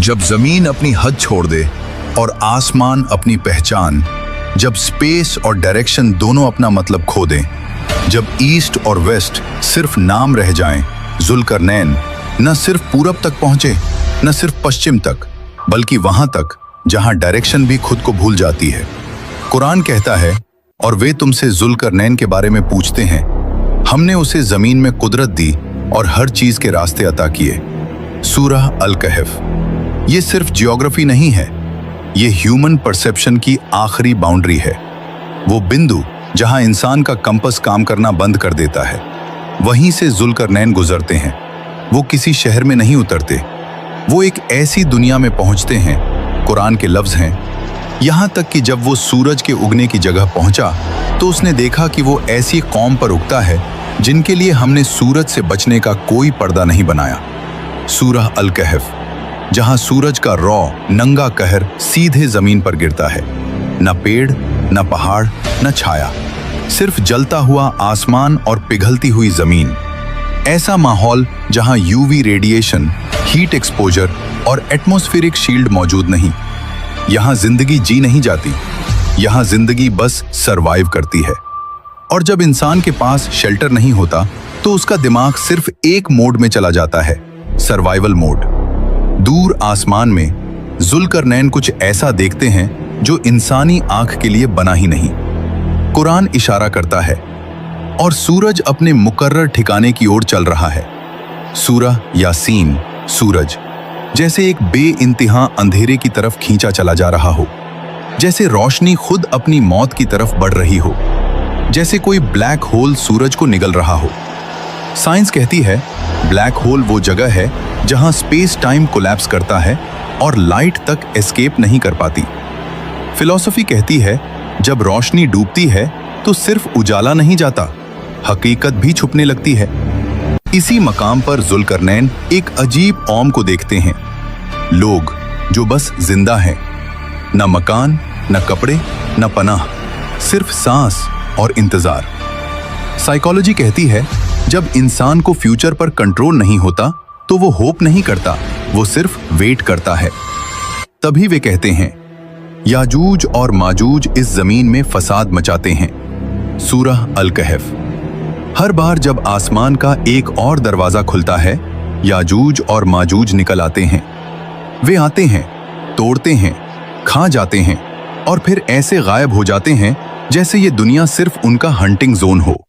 जब जमीन अपनी हद छोड़ दे और आसमान अपनी पहचान, जब स्पेस और डायरेक्शन दोनों अपना मतलब खो दें, जब ईस्ट और वेस्ट सिर्फ नाम रह जाएं, जुल्करनैन न सिर्फ पूरब तक पहुंचे, न सिर्फ पश्चिम तक, बल्कि वहां तक जहां डायरेक्शन भी खुद को भूल जाती है। कुरान कहता है, और वे तुमसे जुल्करनैन के बारे में पूछते हैं, हमने उसे जमीन में कुदरत दी और हर चीज के रास्ते अता किए। सूरह अल कहफ। ये सिर्फ जियोग्राफी नहीं है, ये ह्यूमन परसेप्शन की आखिरी बाउंड्री है। वो बिंदु जहां इंसान का कंपस काम करना बंद कर देता है, वहीं से जुल्करनैन गुजरते हैं। वो किसी शहर में नहीं उतरते, वो एक ऐसी दुनिया में पहुंचते हैं। कुरान के लफ्ज हैं, यहां तक कि जब वो सूरज के उगने की जगह पहुंचा तो उसने देखा कि वो ऐसी कौम पर उगता है जिनके लिए हमने सूरज से बचने का कोई पर्दा नहीं बनाया। सूरह अल कहफ, जहां सूरज का रौ नंगा कहर सीधे जमीन पर गिरता है। न पेड़, न पहाड़, न छाया, सिर्फ जलता हुआ आसमान और पिघलती हुई जमीन। ऐसा माहौल जहां यूवी रेडिएशन, हीट एक्सपोजर और एटमॉस्फेरिक शील्ड मौजूद नहीं। यहां जिंदगी जी नहीं जाती, यहां जिंदगी बस सरवाइव करती है। और जब इंसान के पास शेल्टर नहीं होता तो उसका दिमाग सिर्फ एक मोड में चला जाता है, सर्वाइवल मोड। दूर आसमान में जुल्करनैन कुछ ऐसा देखते हैं जो इंसानी आंख के लिए बना ही नहीं। कुरान इशारा करता है, और सूरज अपने मुकर्रर ठिकाने की ओर चल रहा है। सूरह यासीन। सूरज जैसे एक बेइंतहा अंधेरे की तरफ खींचा चला जा रहा हो, जैसे रोशनी खुद अपनी मौत की तरफ बढ़ रही हो, जैसे कोई ब्लैक होल सूरज को निगल रहा हो। साइंस कहती है, ब्लैक होल वो जगह है जहां स्पेस टाइम कोलैप्स करता है और लाइट तक एस्केप नहीं कर पाती। फिलॉसफी कहती है, जब रोशनी डूबती है तो सिर्फ उजाला नहीं जाता, हकीकत भी छुपने लगती है। इसी मकाम पर जुल्करनैन एक अजीब कौम को देखते हैं, लोग जो बस जिंदा हैं, न मकान, न कपड़े, न पनाह, सिर्फ सांस और इंतजार। साइकोलॉजी कहती है, जब इंसान को फ्यूचर पर कंट्रोल नहीं होता तो वो होप नहीं करता, वो सिर्फ वेट करता है। तभी वे कहते हैं, याजूज और माजूज इस जमीन में फसाद मचाते हैं। सूरह अल कहफ। हर बार जब आसमान का एक और दरवाजा खुलता है, याजूज और माजूज निकल आते हैं। वे आते हैं, तोड़ते हैं, खा जाते हैं और फिर ऐसे गायब हो जाते हैं जैसे ये दुनिया सिर्फ उनका हंटिंग जोन हो।